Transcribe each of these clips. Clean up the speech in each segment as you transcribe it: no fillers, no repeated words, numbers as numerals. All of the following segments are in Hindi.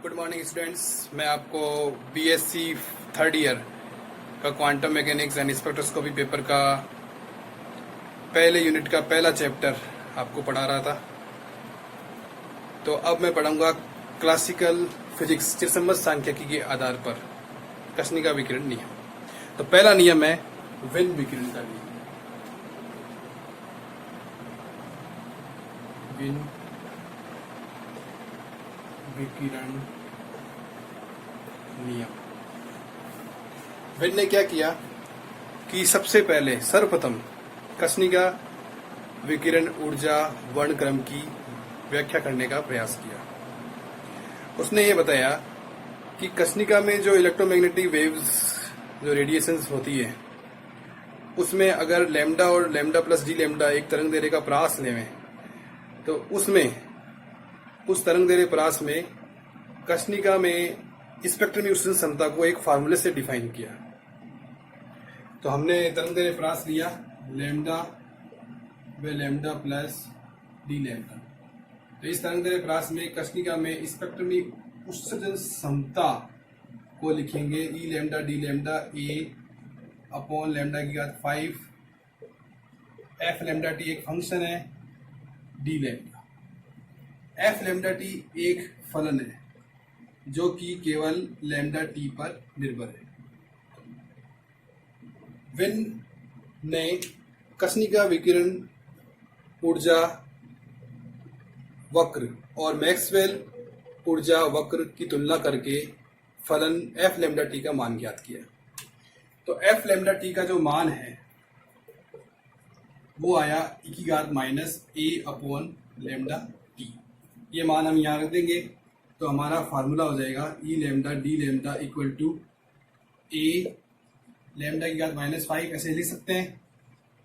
Good morning students. मैं आपको बीएससी थर्ड ईयर का quantum mechanics and spectroscopy paper का पहले यूनिट का पहला चैप्टर आपको पढ़ा रहा था। तो अब मैं पढ़ाऊंगा क्लासिकल फिजिक्स चिरसम्मत सांख्यिकी के आधार पर कृष्णिका विकिरण नियम। तो पहला नियम है विन विकिरण का नियम। विन विकिरण नियम। विन ने क्या किया कि सबसे पहले सर्वप्रथम कृष्णिका विकिरण ऊर्जा वर्णक्रम की व्याख्या करने का प्रयास किया। उसने ये बताया कि कृष्णिका में जो इलेक्ट्रोमैग्नेटिक वेव्स जो रेडिएशंस होती है उसमें अगर लैम्डा और लैम्डा प्लस डी लैम्डा एक तरंग दैर्ध्य का परास लेवें तो उसमें उस तरंग दैर्ध्य परास में कृष्णिका में स्पेक्ट्रम की उत्सर्जन क्षमता को एक फार्मूले से डिफाइन किया। तो हमने तरंग दैर्ध्य परास लिया लैम्डा व लैम्डा प्लस डी लैम्डा। तो इस तरंग दैर्ध्य परास में कृष्णिका में स्पेक्ट्रम की उत्सर्जन क्षमता को लिखेंगे ई लैम्डा डी लैम्डा ए अपॉन लैम्डा की घात 5 एफ लैम्डा टी एक फंक्शन है D lambda. F lambda T एक फलन है जो कि केवल लैम्डा टी पर निर्भर है। विन ने कृष्णिका विकिरण ऊर्जा वक्र और मैक्सवेल ऊर्जा वक्र की तुलना करके फलन एफ लैम्डा टी का मान ज्ञात किया। तो एफ लैम्डा टी का जो मान है वो आया e की घात minus a upon lambda T. ये मान हम यहाँ रख देंगे तो हमारा फार्मूला हो जाएगा e lambda d lambda equal to a lambda की घात माइनस 5 ऐसे लिख सकते हैं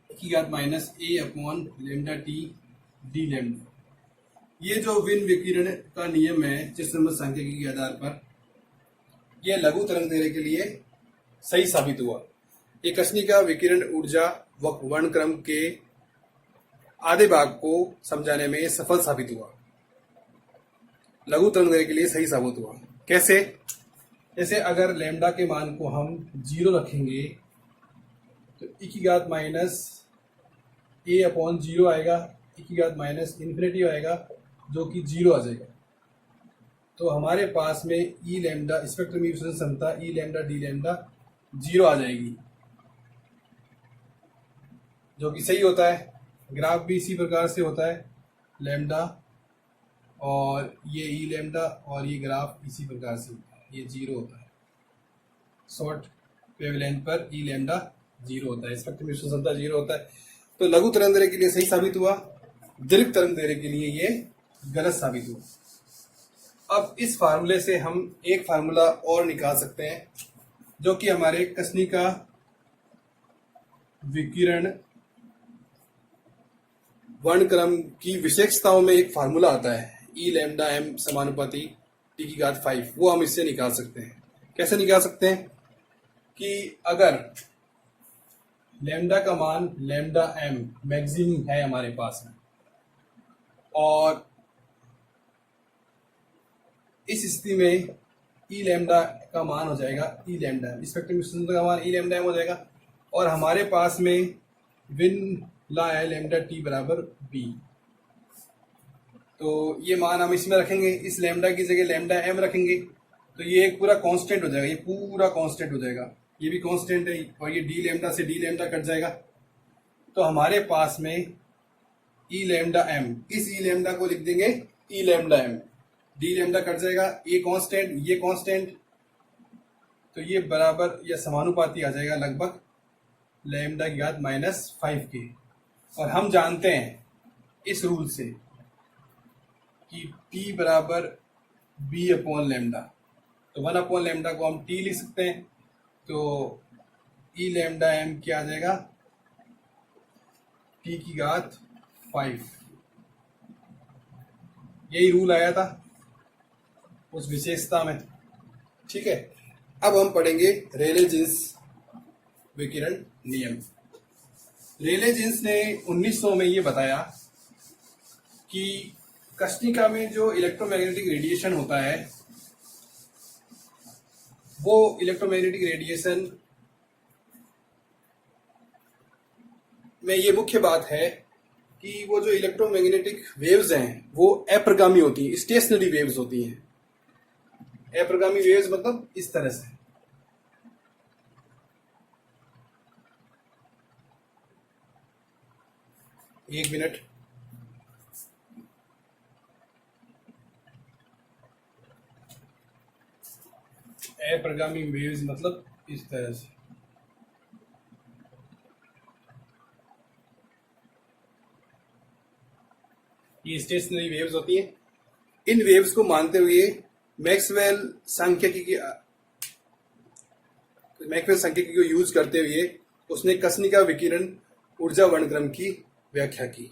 e की घात minus a upon lambda t d lambda. ये जो विन विकिरण का नियम है चिरसम्मत सांख्यिकी के आधार पर यह लघु तरंग दैर्ध्य के लिए सही साबित हुआ। ये कृष्णिका विकिरण ऊर्जा वर्णक्रम के आधे भाग को समझाने में सफल साबित हुआ। लघु तरंग दैर्ध्य के लिए सही साबित हुआ। कैसे? जैसे अगर लैम्डा के मान को हम 0 रखेंगे तो e की घात माइनस ए अपॉन 0 आएगा, e की घात माइनस इन्फिनिटी आएगा जो कि 0 आ जाएगा। तो हमारे पास में ई लैम्डा स्पेक्ट्रम की उत्सर्जन क्षमता ई लैम्डा डी लैम्डा 0 आ जाएगी जो कि सही होता है। ग्राफ भी इसी प्रकार से होता है लैम्डा और ये ई लैम्डा और ये ग्राफ इसी प्रकार से होता है, ये 0 होता है। शॉर्ट वेवलेंथ पर ई लैम्डा 0 होता है, स्पेक्ट्रम की उत्सर्जन क्षमता 0 होता है। तो लघु तरंग दैर्ध्य के लिए सही साबित हुआ, दीर्घ तरंग दैर्ध्य के लिए ये गलत साबित हुआ। अब इस फार्मूले से हम एक फार्मूला और निकाल सकते हैं जो कि हमारे कृष्णिका विकिरण वर्णक्रम की विशेषताओं में एक फार्मूला आता है ई लैम्डा एम समानुपाती टी की घात 5। वो हम इससे निकाल सकते हैं। कैसे निकाल सकते हैं कि अगर लैम्डा का मान लैम्डा एम मैक्सिमम है हमारे पास में और इस स्थिति में ई लैम्डा का मान हो जाएगा ई लैम्डा एम, स्पेक्ट्रम की का मान ई लैम्डा एम हो जाएगा और हमारे पास में विन ला है लैम्डा टी बराबर बी। तो ये मान हम इसमें रखेंगे, इस लैम्डा की जगह लैम्डा एम रखेंगे तो ये एक पूरा कांस्टेंट हो जाएगा, ये पूरा कांस्टेंट हो जाएगा, ये भी कांस्टेंट है और ये डी लैम्डा से डी लैम्डा कट जाएगा। तो हमारे पास में ई लैम्डा एम, इस ई लैम्डा को लिख देंगे e lambda m, d lambda cut जाएगा, ये कांस्टेंट ये कांस्टेंट, तो ये बराबर या समानुपाती आ जाएगा लगभग लैम्डा की घात माइनस 5 के। और हम जानते हैं इस रूल से कि T बराबर B अपॉन लैम्डा, तो 1 अपॉन लैम्डा को हम T लिख सकते हैं। तो ई लैम्डा एम क्या आ जाएगा T की घात 5। यही रूल आया था उस विशेषता में। ठीक है, अब हम पढ़ेंगे रेले जीन्स विकिरण नियम। रेले जीन्स ने 1900 में ये बताया कि कृष्णिका में जो इलेक्ट्रोमैग्नेटिक रेडिएशन होता है वो इलेक्ट्रोमैग्नेटिक रेडिएशन में ये मुख्य बात है कि वो जो इलेक्ट्रोमैग्नेटिक वेव्स हैं वो अप्रगामी होती हैं, स्टेशनरी वेव्स होती हैं। अप्रगामी वेव्स मतलब इस तरह से। एक मिनट। अप्रगामी वेव्स मतलब इस तरह से। ये स्टेशनरी वेव्स होती हैं। इन वेव्स को मानते हुए मैक्सवेल सांख्यिकी को यूज करते हुए उसने कृष्णिका विकिरण ऊर्जा वर्णक्रम की व्याख्या की।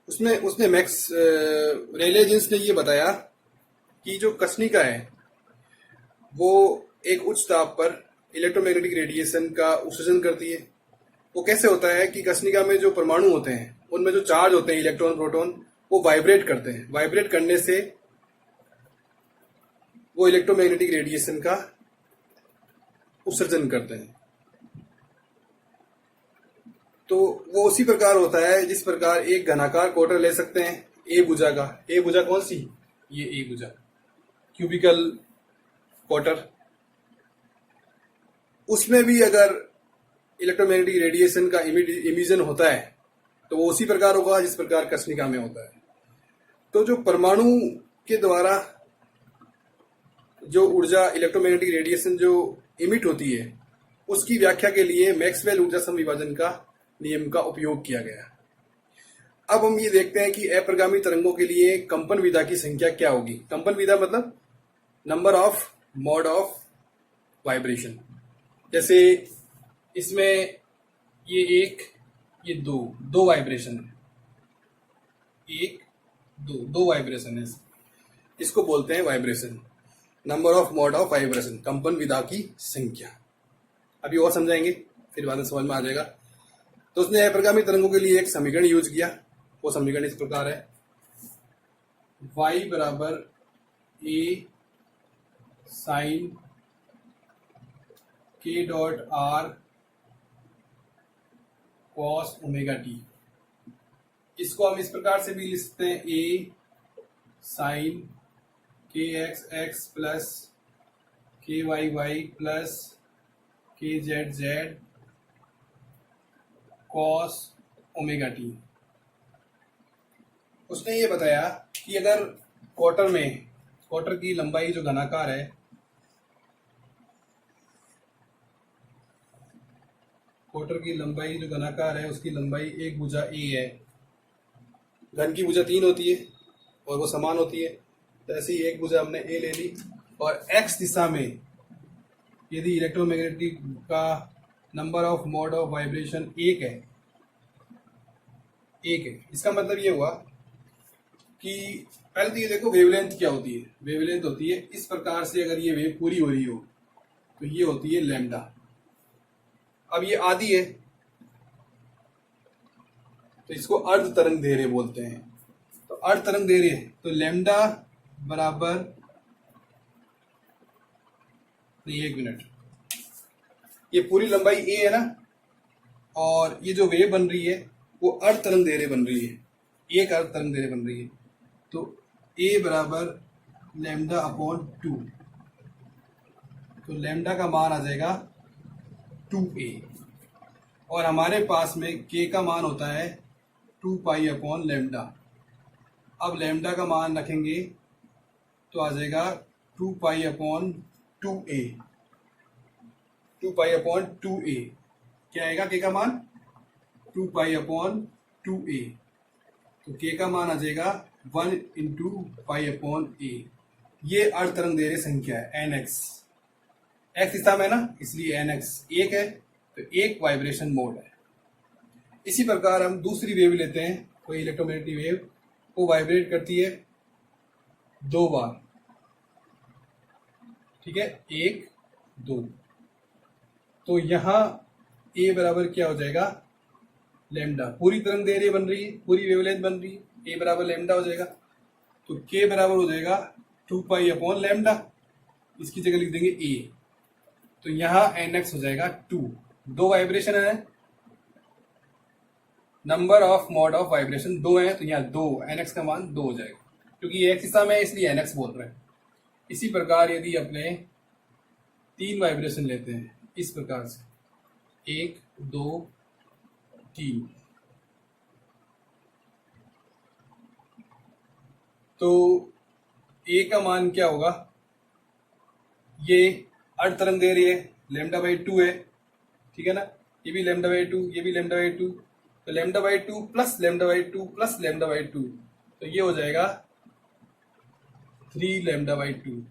उसने मैक्स रेले जीन्स ने ये बताया कि जो कृष्णिका है वो एक उच्च ताप पर इलेक्ट्रोमैग्नेटिक रेडिएशन का उत्सर्जन करती है। वो कैसे होता है कि कृष्णिका में जो परमाणु होते हैं उनमें जो चार्ज होते हैं इलेक्ट्रॉन प्रोटॉन वो वाइब्रेट करते हैं। वाइब्रेट करने से वो इलेक्ट्रोमैग्नेटिक रेडिएशन का उत्सर्जन करते हैं। तो वो उसी प्रकार होता है जिस प्रकार एक घनाकार क्वार्टर ले सकते हैं ए भुजा का। ए भुजा कौन सी? ये ए भुजा, क्यूबिकल क्वार्टर। उसमें भी अगर इलेक्ट्रोमैग्नेटिक रेडिएशन का इमिशन होता है तो वो उसी प्रकार होगा जिस प्रकार कृष्णिका में होता है। तो जो परमाणु के द्वारा जो ऊर्जा इलेक्ट्रोमैग्नेटिक रेडिएशन जो इमिट होती है उसकी व्याख्या के लिए मैक्सवेल ऊर्जा समविभाजन का नियम का उपयोग किया गया। अब हम ये देखते हैं कि अप्रगामी तरंगों के लिए कंपन विधा की संख्या क्या होगी। कंपन विधा मतलब number of mode of vibration. जैसे इसमें ये एक, ये दो वाइब्रेशन है। एक दो वाइब्रेशन है। इसको बोलते हैं vibration. Number of mode of vibration, कंपन विधा की संख्या। अभी और समझाएंगे, फिर बाद में समझ में आ जाएगा। तो उसने अप्रगामी तरंगों के लिए एक समीकरण यूज किया। वो समीकरण इस प्रकार है, y बराबर a sine k dot r cos omega t. इसको हम इस प्रकार से भी लिख सकते हैं, a साइन के एक्स एक्स प्लस के वाई वाई प्लस के Z Z cos omega T. उसने ये बताया कि अगर क्वार्टर की लंबाई जो घनाकार है, क्वार्टर की लंबाई जो घनाकार है उसकी लंबाई एक भुजा ए है। घन की भुजा 3 होती है और वो समान होती है। तो ऐसे ही एक भुजा हमने ए ले ली और एक्स दिशा में यदि इलेक्ट्रोमैग्नेटिक का number of mode of vibration एक है। इसका मतलब ये हुआ कि पहले तो ये देखो वेवलेंथ क्या होती है। वेवलेंथ होती है इस प्रकार से, अगर ये वेव पूरी हो रही हो तो ये होती है लैम्डा। अब ये आधी है तो इसको अर्ध तरंग दैर्घ्य बोलते हैं। तो अर्ध तरंग दैर्घ्य तो लैम्डा बराबर, नहीं एक मिनट, ये पूरी लंबाई ए है ना, और ये जो वेव बन रही है वो अर्ध तरंग दैर्घ्य बन रही है, एक अर्ध तरंग दैर्घ्य बन रही है। तो ए बराबर लैम्डा अपॉन 2। तो लैम्डा का मान आ जाएगा 2a और हमारे पास में k का मान होता है 2 पाई अपॉन लैम्डा। अब लैम्डा का मान रखेंगे तो आ जाएगा 2 pi upon 2a। 2 pi upon 2a क्या आएगा k का मान? 2 पाई अपॉन 2a। तो k का मान आ जाएगा 1 इंटू पाई अपॉन a। ये अर्ध तरंग दैर्घ्य संख्या है nx। x दिशा में ना, इसलिए nx 1 है, तो एक वाइब्रेशन मोड है। इसी प्रकार हम दूसरी वेव लेते हैं। कोई इलेक्ट्रोमैग्नेटिक वेव वो वाइब्रेट करती है 2 बार, ठीक है, 1 2। तो यहां a बराबर क्या हो जाएगा? लैम्डा। पूरी तरंग दैर्घ्य बन रही है, पूरी वेवलेंथ बन रही है, a बराबर लैम्डा हो जाएगा। तो k बराबर हो जाएगा 2 पाई अपॉन लैम्डा। इसकी जगह लिख देंगे ए। तो यहां nx हो जाएगा 2। दो वाइब्रेशन है, number of mode of vibration 2 है, तो यहाँ 2 nx का मान 2 हो जाएगा, क्योंकि ये x दिशा में है इसलिए nx बोल रहे हैं। इसी प्रकार यदि अपने 3 वाइब्रेशन लेते हैं इस प्रकार से 1 2 3, तो a का मान क्या होगा, ये अर्ध तरंग दे रही है λ/2 है, ठीक है ना, ये भी λ/2 ये भी λ/2, तो λ/2 प्लस λ/2 प्लस λ/2, तो ये हो जाएगा 3λ/2।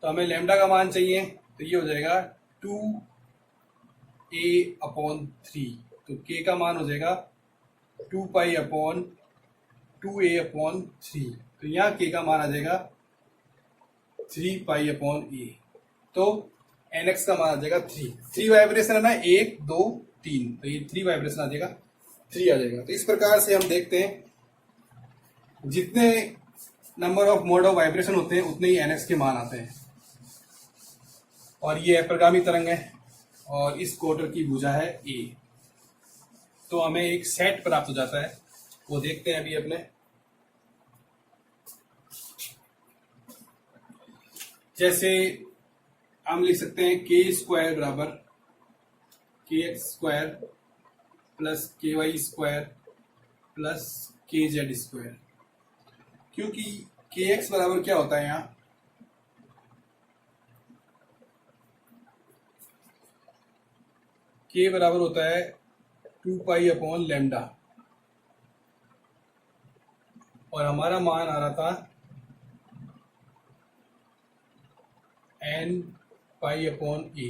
तो हमें लैम्डा का मान चाहिए, तो ये हो जाएगा 2a/3। तो k का मान हो जाएगा 2π/2a/3। तो यहाँ k का मान आ जाएगा 3π/a। तो nx का मान आ जाएगा 3 वाइब्रेशन है ना, 1 2 3, तो ये 3 वाइब्रेशन आ जाएगा, 3 आ जाएगा। तो इस प्रकार से हम देखते हैं जितने number of mode of vibration होते हैं उतने ही nx के मान आते हैं। और ये अप्रगामी तरंग है और इस क्वार्टर की भुजा है a। तो हमें एक सेट प्राप्त हो जाता है, वो देखते हैं अभी अपने। जैसे हम लिख सकते हैं k² बराबर kx² plus ky² plus kz², क्योंकि kx बराबर क्या होता है यहाँ, k बराबर होता है 2π/λ, और हमारा मान आ रहा था nπ/a,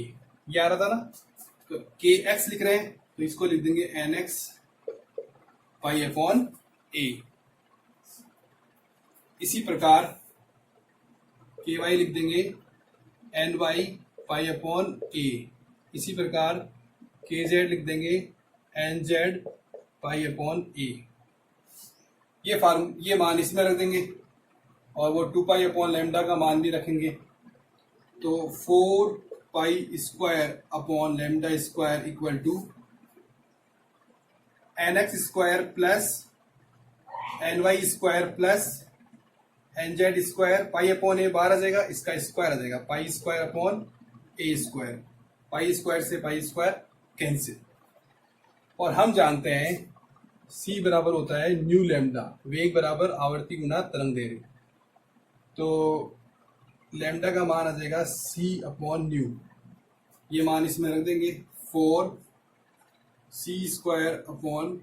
ये आ रहा था ना। तो kx लिख रहे हैं तो इसको लिख देंगे nx/a। इसी प्रकार ky लिख देंगे ny/a। इसी प्रकार kz लिख देंगे nz/a। ये मान इसमें रख देंगे और वो 2π/λ का मान भी रखेंगे। तो 4π² equal to nx² plus ny² plus nz², π/a बाहर आ जाएगा, इसका स्क्वायर आ जाएगा, π²/a²। π² से π² कैंसिल। और हम जानते हैं c बराबर होता है न्यू लैम्डा, वेग बराबर आवर्ती गुना तरंग दैर्घ्य। तो लैम्डा का मान आ जाएगा c/न्यू, ये मान इसमें रख देंगे 4c²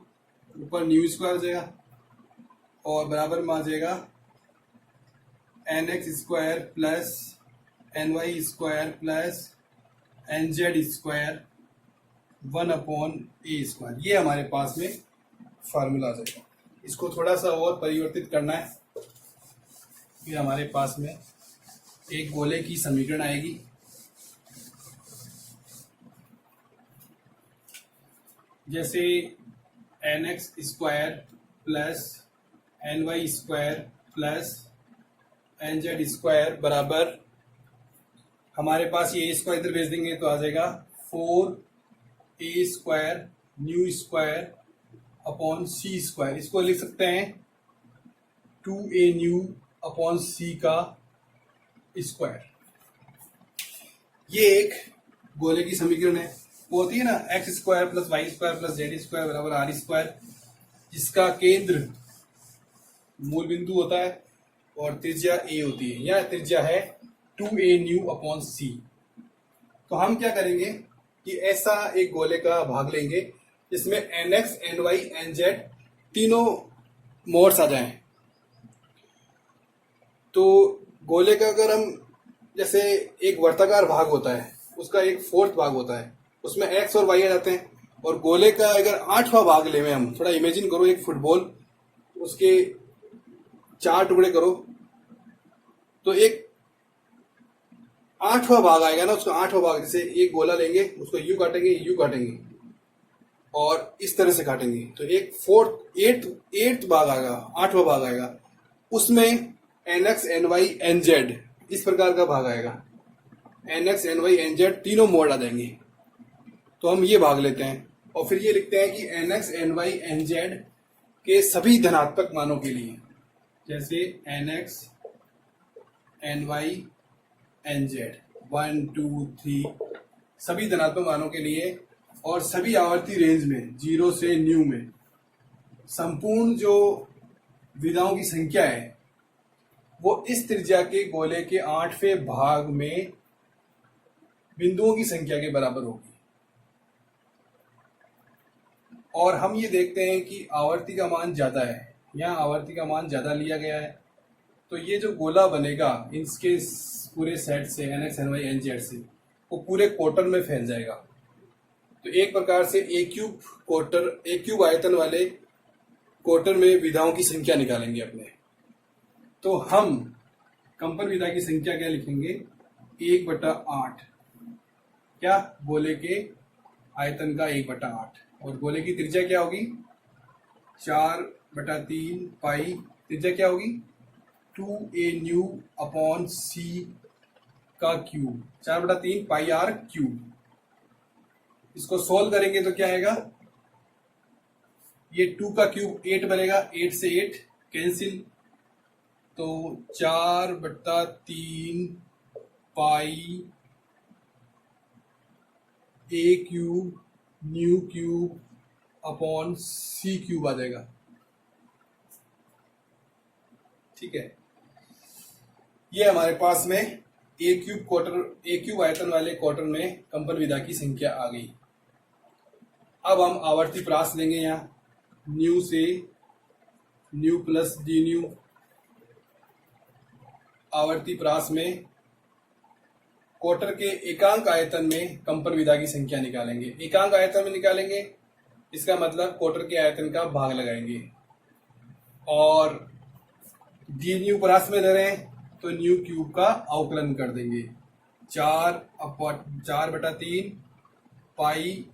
ऊपर न्यू स्क्वायर आ जाएगा और बराबर में आ जाएगा nx² plus ny² plus nz² 1/a²। ये हमारे पास में फार्मूला आ जाएगा। इसको थोड़ा सा और परिवर्तित करना है, फिर हमारे पास में एक गोले की समीकरण आएगी। जैसे nx² plus ny² plus nz² बराबर, हमारे पास ये स्क्वायर इधर भेज देंगे तो आ जाएगा 4a² new square upon c²। इसको लिख सकते हैं 2a न्यू अपॉन c का स्क्वायर। ये एक गोले की समीकरण है, वो होती है ना x² plus y² plus z² बराबर r², जिसका केंद्र मूल बिंदु होता है और त्रिज्या a होती है। यह त्रिज्या है 2a न्यू अपॉन c। तो हम क्या करेंगे कि ऐसा एक गोले का भाग लेंगे जिसमें nx, ny, nz तीनों मोड्स आ जाएं। तो गोले का अगर हम, जैसे एक वर्ताकार भाग होता है उसका एक फोर्थ भाग होता है, उसमें x और y आ जाते हैं, और गोले का अगर 8वां भाग लें, हम थोड़ा इमेजिन करो एक फुटबॉल, उसके 4 टुकड़े करो तो एक 8वां भाग आएगा ना, उसका 8वां भाग, जैसे एक गोला लेंगे उसको यू काटेंगे और इस तरह से काटेंगे, तो एक 8वां भाग आएगा, 8वां भाग आएगा, उसमें nx, ny, nz इस प्रकार का भाग आएगा, nx ny nz तीनों मोड आ जाएंगे। तो हम ये भाग लेते हैं और फिर ये लिखते हैं कि nx ny nz के सभी धनात्मक मानों के लिए, जैसे nx ny nz 1 2 3 सभी धनात्मक मानों के लिए और सभी आवर्ती रेंज में 0 से न्यू में संपूर्ण जो विधाओं की संख्या है वो इस त्रिज्या के गोले के 8वें भाग में बिंदुओं की संख्या के बराबर होगी। और हम ये देखते हैं कि आवर्ती का मान ज्यादा है, यहाँ आवर्ती का मान ज्यादा लिया गया है, तो ये जो गोला बनेगा इसके पूरे सेट से nx ny nz से वो पूरे क्वार्टर में फैल जाएगा। तो एक प्रकार से ए क्यूब आयतन वाले क्वार्टर में विधाओं की संख्या निकालेंगे अपने। तो हम कंपन विधा की संख्या क्या लिखेंगे, 1/8, क्या गोले के आयतन का 1/8, और गोले की त्रिज्या क्या होगी 4/3 पाई, त्रिज्या क्या होगी 2a न्यू अपॉन c का क्यूब, 4/3 पाई r क्यूब। इसको सोल्व करेंगे तो क्या आएगा, ये 2 का क्यूब 8 बनेगा, 8 से 8 कैंसिल, तो 4/3 pi a cube nu cube upon c cube आ जाएगा। ठीक है, ये हमारे पास में ए क्यूब आयतन वाले क्वार्टर में कंपन विधा की संख्या आ गई। अब हम आवर्ती प्रास लेंगे, यहाँ न्यू से न्यू प्लस डी न्यू, आवर्ती प्रास में क्वार्टर के एकांक आयतन में कंपन विधा की संख्या निकालेंगे। एकांक आयतन में निकालेंगे इसका मतलब क्वार्टर के आयतन का भाग लगाएंगे, और डी न्यू प्रास में ले रहे हैं तो न्यू क्यूब का अवकलन कर देंगे, 4/3 पाई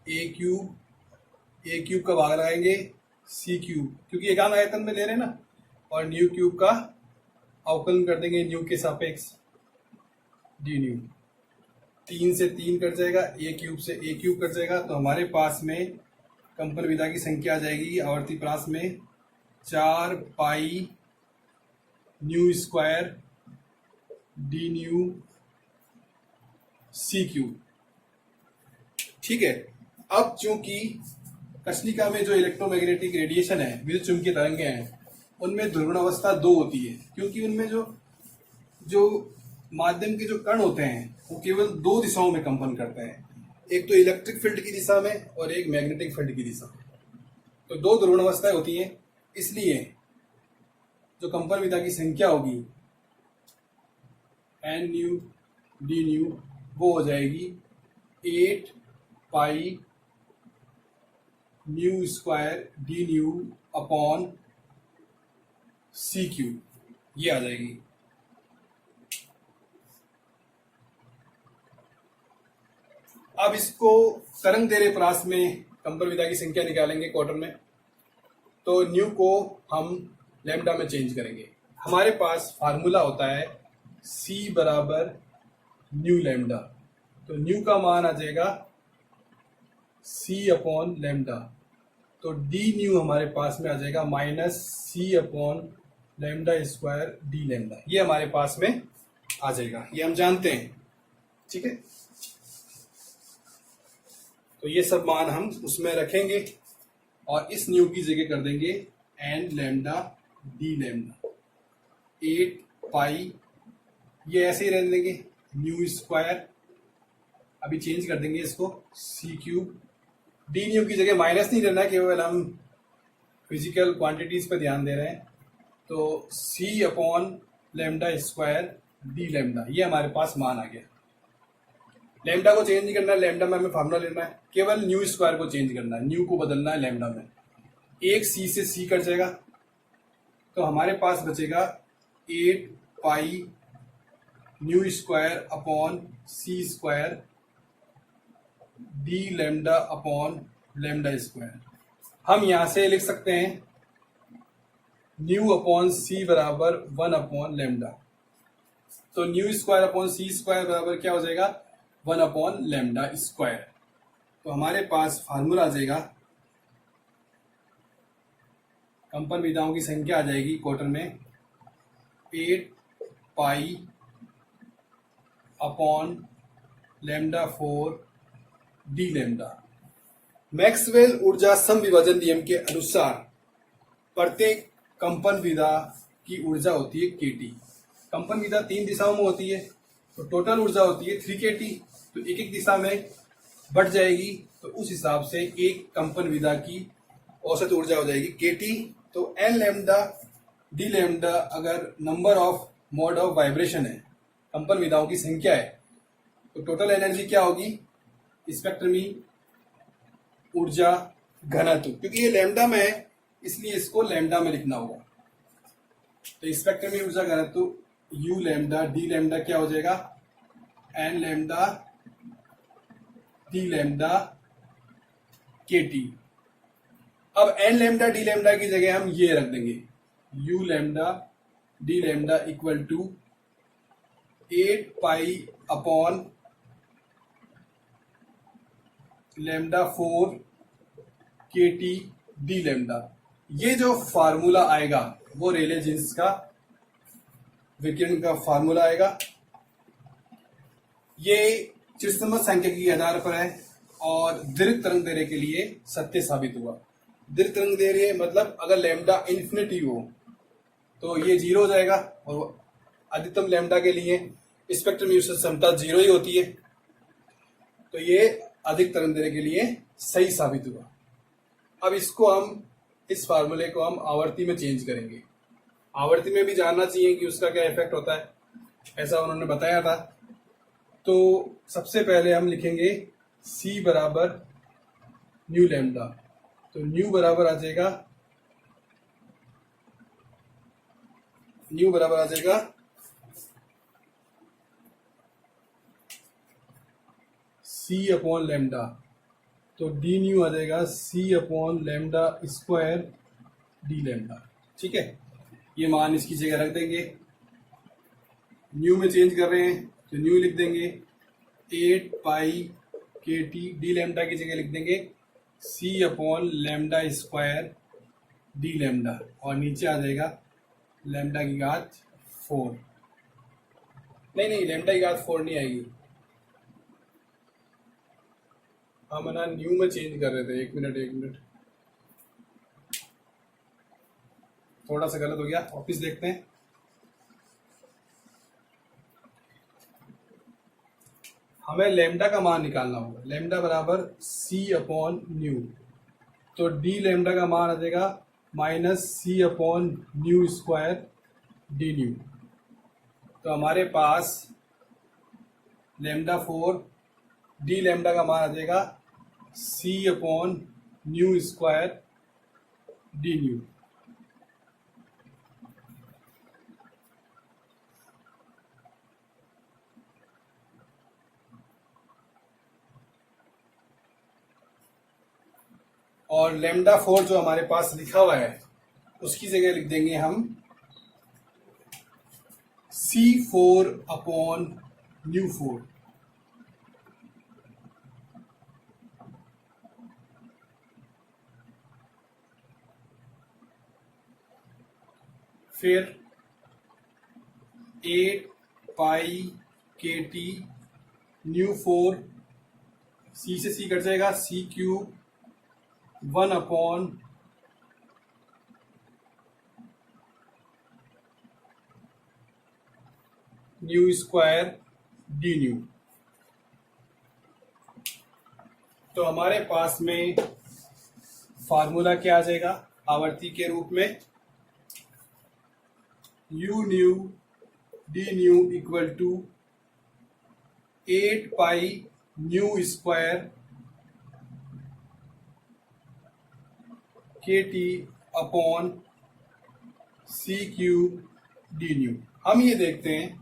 ए क्यूब का भाग लगाएंगे सी क्यूब, क्योंकि एकांक आयतन में ले रहे हैं ना, और न्यू क्यूब का अवकलन कर देंगे न्यू के सापेक्ष डी न्यू। 3 से 3 कट जाएगा, ए क्यूब से ए क्यूब कट जाएगा, तो हमारे पास में कंपन विधा की संख्या आ जाएगी आवर्ती प्रास में 4 pi nu square d nu c cube. ठीक है, अब चूंकि कृष्णिका में जो इलेक्ट्रोमैग्नेटिक रेडिएशन है, विद्युत चुंबकीय तरंगें हैं, उनमें ध्रुवण अवस्था 2 होती है, क्योंकि उनमें जो माध्यम के जो कण होते हैं वो केवल 2 दिशाओं में कंपन करते हैं, एक तो इलेक्ट्रिक फील्ड की दिशा में और एक मैग्नेटिक फील्ड की दिशा में। तो 2 ध्रुवण अवस्थाएं होती हैं, इसलिए जो कंपन विधा की संख्या होगी एन न्यू डी न्यू वो हो जाएगी 8 pi nu square d nu upon c cube, ये आ जाएगी। अब इसको तरंग दैर्ध्य प्रास में कंपन विधा की संख्या निकालेंगे क्वार्टर में, तो न्यू को हम लैम्डा में चेंज करेंगे। हमारे पास फार्मूला होता है C बराबर न्यू लैम्डा, तो न्यू का मान आ जाएगा C अपॉन लैम्डा, तो डी न्यू हमारे पास में आ जाएगा -C upon lambda square d lambda, ये हमारे पास में आ जाएगा, ये हम जानते हैं। ठीक है, तो ये सब मान हम उसमें रखेंगे और इस न्यू की जगह कर देंगे एन लैम्डा डी लैम्डा 8 पाई, ये ऐसे ही रहने देंगे न्यू स्क्वायर, अभी चेंज कर देंगे इसको सी क्यूब, डी न्यू की जगह माइनस नहीं लेना है, केवल हम फिजिकल क्वांटिटीज पे ध्यान दे रहे हैं, तो c upon lambda square d lambda, ये हमारे पास मान आ गया। लैम्डा को चेंज नहीं करना है, लैम्डा में हमें फार्मूला लेना है, केवल न्यू स्क्वायर को चेंज करना है, न्यू को बदलना है लैम्डा में। एक सी से सी कट जाएगा, तो हमारे पास बचेगा 8 pi nu square upon c square d lambda upon lambda square. हम यहां से लिख सकते हैं न्यू अपॉन सी बराबर 1 अपॉन लैम्डा, तो new square upon c square बराबर क्या हो जाएगा, 1 अपॉन लैम्डा स्क्वायर। तो हमारे पास फार्मूला आ जाएगा, कंपन विधाओं की संख्या आ जाएगी क्वार्टर में 8 pi upon lambda 4 D lambda. Maxwell ऊर्जा समविभाजन नियम के अनुसार प्रत्येक कंपन विधा की ऊर्जा होती है केटी। कंपन विधा 3 दिशाओं में होती है, तो टोटल ऊर्जा होती है 3 केटी। तो एक एक दिशा में बढ़ जाएगी, तो उस हिसाब से एक कंपन विधा की औसत ऊर्जा हो जाएगी केटी। तो एन लैम्डा डी लैम्डा अगर number of mode of vibration है, कंपन विधाओं की संख्या है, तो टोटल एनर्जी क्या होगी, स्पेक्ट्रमी ऊर्जा घनत्व, क्योंकि ये लैम्डा में है इसलिए इसको लैम्डा में लिखना होगा। तो स्पेक्ट्रमी ऊर्जा घनत्व यू लैम्डा डी लैम्डा क्या हो जाएगा, n lambda d lambda k t. अब एन लैम्डा डी लैम्डा की जगह हम ये रख देंगे, u lambda d lambda equal to 8 pi upon lambda 4 k T d lambda. ये जो फार्मूला आएगा वो रेले जीन्स का विकिरण का फार्मूला आएगा। ये चिरस्थमक संख्या के आधार पर है और दीर्घ तरंग दैर्ध्य के लिए सत्य साबित हुआ। दीर्घ तरंग दैर्ध्य मतलब अगर लैम्डा इन्फिनिटी हो तो ये 0 हो जाएगा, और अधिकतम लैम्डा के लिए स्पेक्ट्रम यूसेज क्षमता 0 ही होती है। तो ये अधिक तरंग दैर्ध्य के लिए सही साबित हुआ। अब इसको हम इस फार्मूले को हम आवर्ती में चेंज करेंगे। आवर्ती में भी जानना चाहिए कि उसका क्या इफेक्ट होता है, ऐसा उन्होंने बताया था। तो सबसे पहले हम लिखेंगे C बराबर न्यू लैम्डा। तो न्यू बराबर आ जाएगा C अपॉन लैम्डा। तो डी न्यू आ जाएगा C upon lambda square d lambda. ठीक है, ये मान इसकी जगह रख देंगे। न्यू में चेंज कर रहे हैं तो न्यू लिख देंगे 8 पाई के टी, डी लैम्डा की जगह लिख देंगे C upon lambda square d lambda, और नीचे आ जाएगा लैम्डा की घात 4। नहीं, लैम्डा की घात 4 नहीं आएगी, हम ना न्यू में चेंज कर रहे थे। एक मिनट, थोड़ा सा गलत हो गया, वापिस देखते हैं। हमें लैम्डा का मान निकालना होगा। लैम्डा बराबर C अपॉन न्यू। तो डी लैम्डा का मान आ जाएगा -C upon new square d new. तो हमारे पास लैम्डा 4 डी लैम्डा का मान आ जाएगा C upon new square d new. और लैम्डा 4 जो हमारे पास लिखा हुआ है उसकी जगह लिख देंगे हम C4 अपॉन न्यू 4। फिर 8 पाई के टी न्यू 4, C से C कट जाएगा, C cube 1 upon new square d new. तो हमारे पास में फार्मूला क्या आ जाएगा आवर्ती के रूप में, u nu d nu equal to 8 pi nu square k t upon C cube d nu. हम ये देखते हैं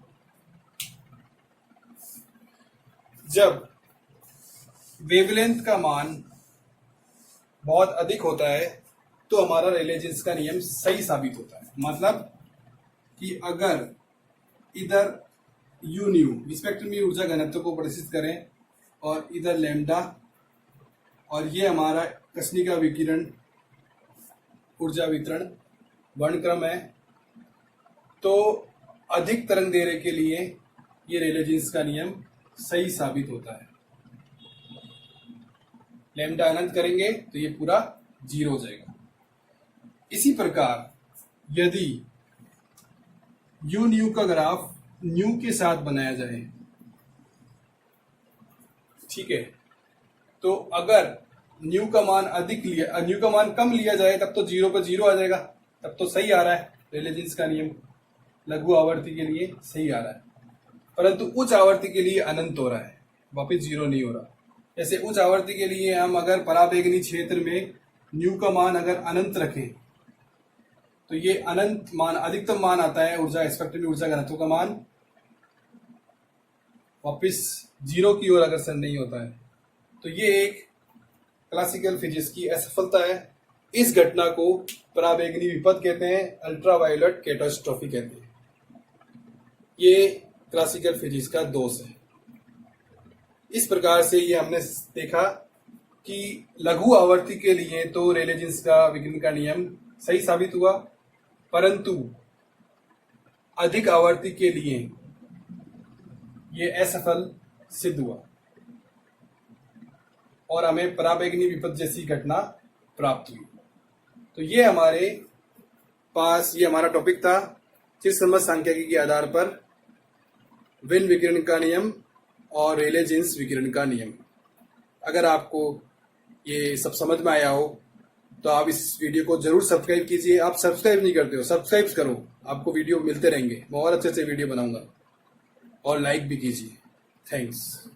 जब वेवलेंथ का मान बहुत अधिक होता है तो हमारा रेले जीन्स का नियम सही साबित होता है। मतलब कि अगर इधर यू न्यू स्पेक्ट्रम में ऊर्जा घनत्व को प्रदर्शित करें, और इधर लैम्डा, और ये हमारा कृष्णिका विकिरण ऊर्जा वितरण वर्णक्रम है। तो अधिक तरंग दैर्ध्य के लिए ये रेले जीन्स का नियम सही साबित होता है। लैम्डा अनंत करेंगे तो ये पूरा 0 हो जाएगा। इसी प्रकार यदि यू न्यू का ग्राफ न्यू के साथ बनाया जाए, ठीक है, तो अगर न्यू का मान न्यू का मान कम लिया जाए तब तो 0 पर 0 आ जाएगा, तब तो सही आ रहा है। रेले जीन्स का नियम लघु आवर्ती के लिए सही आ रहा है, परंतु उच्च आवर्ती के लिए अनंत हो रहा है, वापिस 0 नहीं हो रहा। जैसे उच्च आवर्ती के लिए हम अगर पराबैंगनी क्षेत्र में न्यू का मान अगर अनंत रखें तो ये अनंत मान अधिकतम मान आता है ऊर्जा स्पेक्ट्रम में ऊर्जा घनत्व का मान वापिस 0 की ओर अग्रसर नहीं होता है। तो ये एक क्लासिकल फिजिक्स की असफलता है। इस घटना को पराबैंगनी विपद कहते हैं, अल्ट्रावायलेट कैटास्ट्रोफी कहते हैं। ये क्लासिकल फिजिक्स का दोष है। इस प्रकार से ये हमने देखा कि लघु आवर्ती के लिए तो रेले जीन्स का विकिरण का नियम सही साबित हुआ, परंतु अधिक आवर्ती के लिए ये असफल सिद्ध हुआ और हमें पराबैंगनी विपद जैसी घटना प्राप्त हुई। तो ये हमारे पास ये हमारा टॉपिक था, चिरसम्मत सांख्यिकी के आधार पर विन विकिरण का नियम और रेले जीन्स विकिरण का नियम। अगर आपको ये सब समझ में आया हो तो आप इस वीडियो को जरूर सब्सक्राइब कीजिए। आप सब्सक्राइब नहीं करते हो, सब्सक्राइब करो, आपको वीडियो मिलते रहेंगे। मैं और अच्छे वीडियो बनाऊंगा, और लाइक भी कीजिए। थैंक्स।